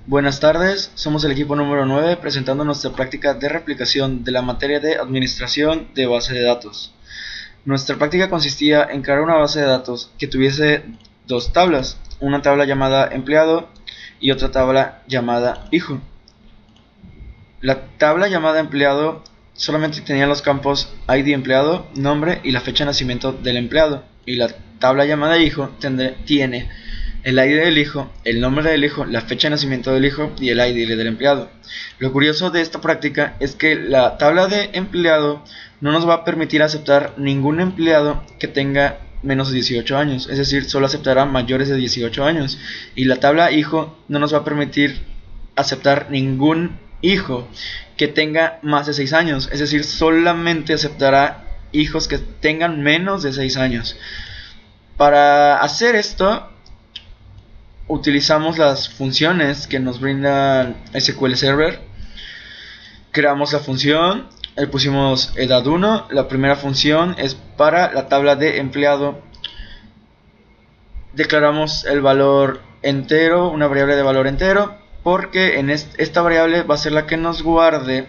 Buenas tardes, somos el equipo número 9 presentando nuestra práctica de replicación de la materia de administración de base de datos. Nuestra práctica consistía en crear una base de datos que tuviese dos tablas, una tabla llamada empleado y otra tabla llamada hijo. La tabla llamada empleado solamente tenía los campos ID empleado, nombre y la fecha de nacimiento del empleado, y la tabla llamada hijo tiene el ID del hijo, el nombre del hijo, la fecha de nacimiento del hijo y el ID del empleado. Lo curioso de esta práctica es que la tabla de empleado no nos va a permitir aceptar ningún empleado que tenga menos de 18 años, es decir, solo aceptará mayores de 18 años, y la tabla hijo no nos va a permitir aceptar ningún hijo que tenga más de 6 años, es decir, solamente aceptará hijos que tengan menos de 6 años. Para hacer esto utilizamos las funciones que nos brinda SQL Server. Creamos la función, le pusimos edad 1, la primera función es para la tabla de empleado. Declaramos el valor entero, una variable de valor entero, porque en esta variable va a ser la que nos guarde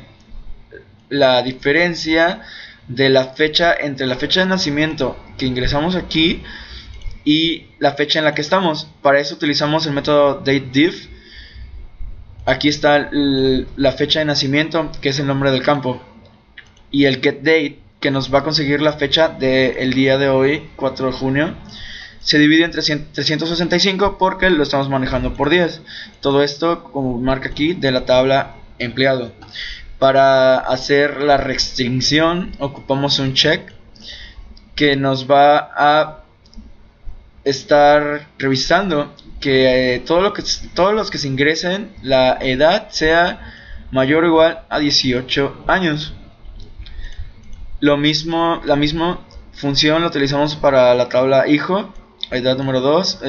la diferencia de la fecha entre la fecha de nacimiento que ingresamos aquí y la fecha en la que estamos. Para eso utilizamos el método dateDiff. Aquí está la fecha de nacimiento, que es el nombre del campo, y el getDate, que nos va a conseguir la fecha del día de hoy, 4 de junio. Se divide en 365 porque lo estamos manejando por 10. Todo esto, como marca aquí, de la tabla empleado. Para hacer la restricción ocupamos un check que nos va a estar revisando que todos los que se ingresen, la edad sea mayor o igual a 18 años. La misma función la utilizamos para la tabla hijo, edad número 2,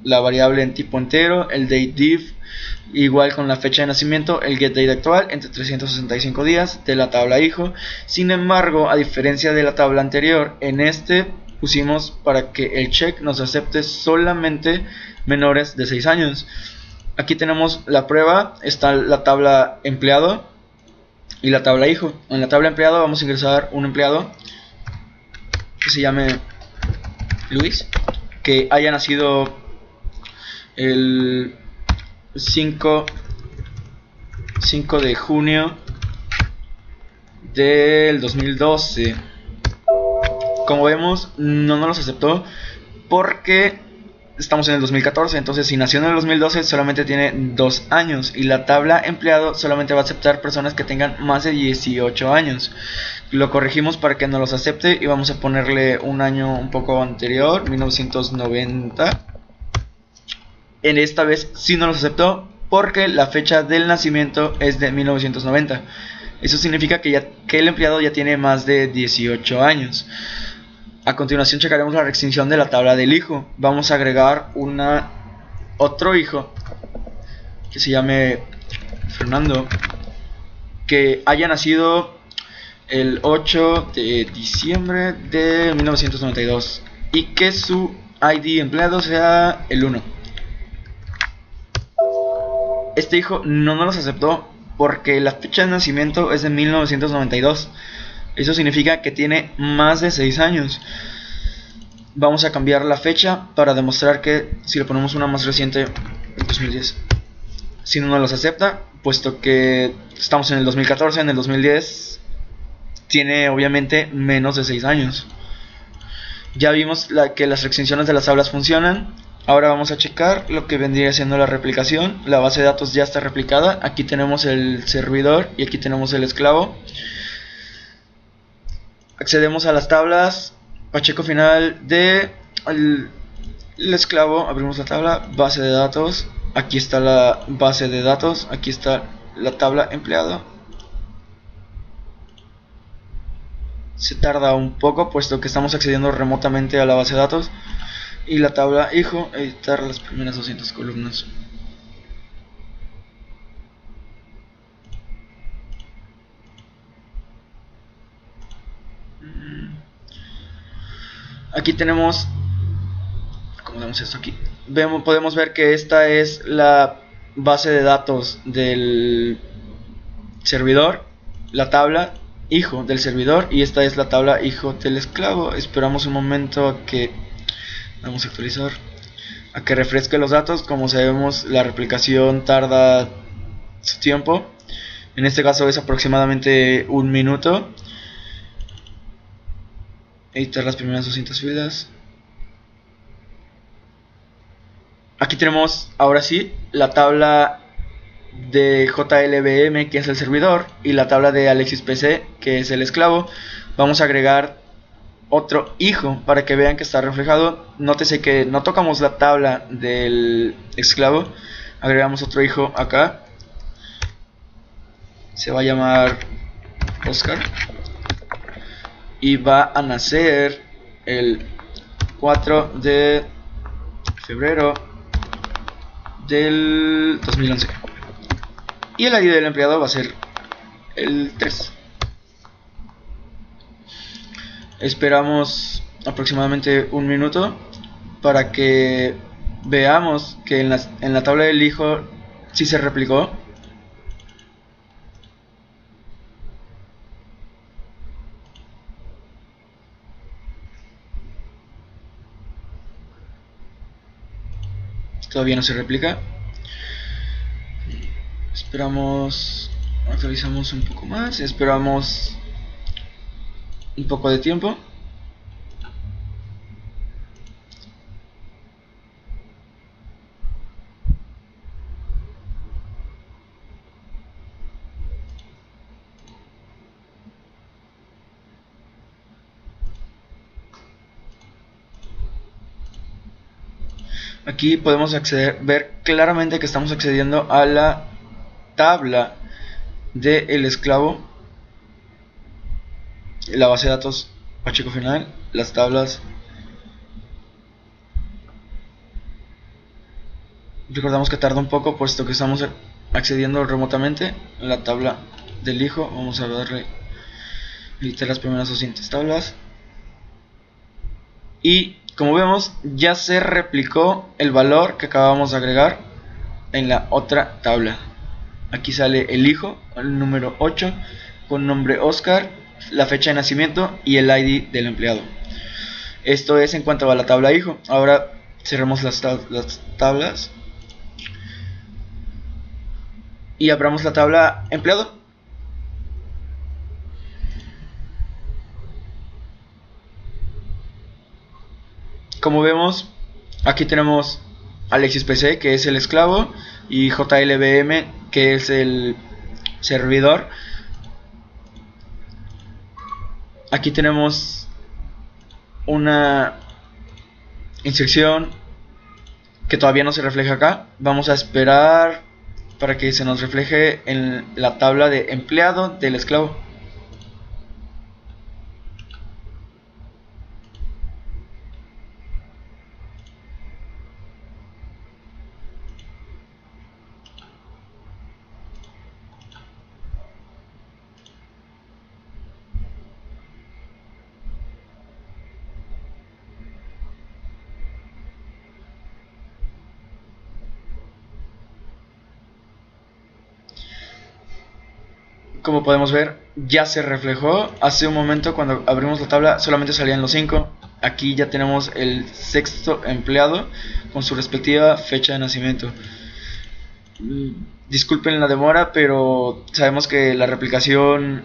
la variable en tipo entero, el dateDiff, igual con la fecha de nacimiento, el getDate actual entre 365 días de la tabla hijo. Sin embargo, a diferencia de la tabla anterior, en este pusimos para que el check nos acepte solamente menores de 6 años. Aquí tenemos la prueba, está la tabla empleado y la tabla hijo. En la tabla empleado vamos a ingresar un empleado que se llame Luis, que haya nacido el 5 de junio del 2012. Como vemos, no nos los aceptó porque estamos en el 2014. Entonces, si nació en el 2012, solamente tiene 2 años. Y la tabla empleado solamente va a aceptar personas que tengan más de 18 años. Lo corregimos para que nos los acepte y vamos a ponerle un año un poco anterior, 1990. En esta vez sí nos los aceptó porque la fecha del nacimiento es de 1990. Eso significa que el empleado ya tiene más de 18 años. A continuación checaremos la restricción de la tabla del hijo. Vamos a agregar otro hijo que se llame Fernando, que haya nacido el 8 de diciembre de 1992 y que su ID empleado sea el 1. Este hijo no nos los aceptó porque la fecha de nacimiento es de 1992. Eso significa que tiene más de 6 años. Vamos a cambiar la fecha para demostrar que si le ponemos una más reciente, 2010, si no nos los acepta, puesto que estamos en el 2014, en el 2010 tiene obviamente menos de 6 años. Ya vimos que las restricciones de las tablas funcionan. Ahora vamos a checar lo que vendría siendo la replicación. La base de datos ya está replicada. Aquí tenemos el servidor y aquí tenemos el esclavo. Accedemos a las tablas, pacheco final de el esclavo, abrimos la tabla, base de datos, aquí está la base de datos, aquí está la tabla empleado. Se tarda un poco puesto que estamos accediendo remotamente a la base de datos. Y la tabla hijo, editar las primeras 200 columnas. Aquí tenemos, acomodamos esto aquí, podemos ver que esta es la base de datos del servidor, la tabla hijo del servidor, y esta es la tabla hijo del esclavo. Esperamos un momento a que vamos a actualizar, a que refresque los datos. Como sabemos, la replicación tarda su tiempo. En este caso es aproximadamente un minuto. Editar las primeras 200 filas. Aquí tenemos ahora sí la tabla de JLBM, que es el servidor, y la tabla de AlexisPC, que es el esclavo. Vamos a agregar otro hijo para que vean que está reflejado. Nótese que no tocamos la tabla del esclavo, agregamos otro hijo acá. Se va a llamar Oscar y va a nacer el 4 de febrero del 2011. Y el ID del empleado va a ser el 3. Esperamos aproximadamente un minuto para que veamos que en la tabla del hijo sí se replicó. Todavía no se replica. Esperamos, actualizamos un poco más, esperamos un poco de tiempo. Aquí podemos ver claramente que estamos accediendo a la tabla del esclavo, la base de datos Pacheco final, las tablas. Recordamos que tarda un poco puesto que estamos accediendo remotamente a la tabla del hijo. Vamos a darle editar las primeras 200 tablas. Y como vemos, ya se replicó el valor que acabamos de agregar en la otra tabla. Aquí sale el hijo, el número 8, con nombre Oscar, la fecha de nacimiento y el ID del empleado. Esto es en cuanto a la tabla hijo. Ahora cerremos las tablas y abramos la tabla empleado. Como vemos, aquí tenemos AlexisPC, que es el esclavo, y JLBM, que es el servidor. Aquí tenemos una instrucción que todavía no se refleja acá. Vamos a esperar para que se nos refleje en la tabla de empleado del esclavo. Como podemos ver, ya se reflejó. Hace un momento cuando abrimos la tabla solamente salían los 5. Aquí ya tenemos el sexto empleado con su respectiva fecha de nacimiento. Disculpen la demora, pero sabemos que la replicación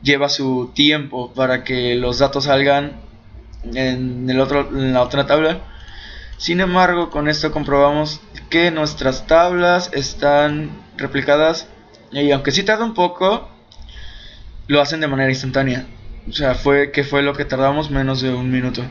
lleva su tiempo para que los datos salgan en la otra tabla. Sin embargo, con esto comprobamos que nuestras tablas están replicadas, y aunque sí tarda un poco, lo hacen de manera instantánea. O sea, fue lo que tardamos menos de un minuto.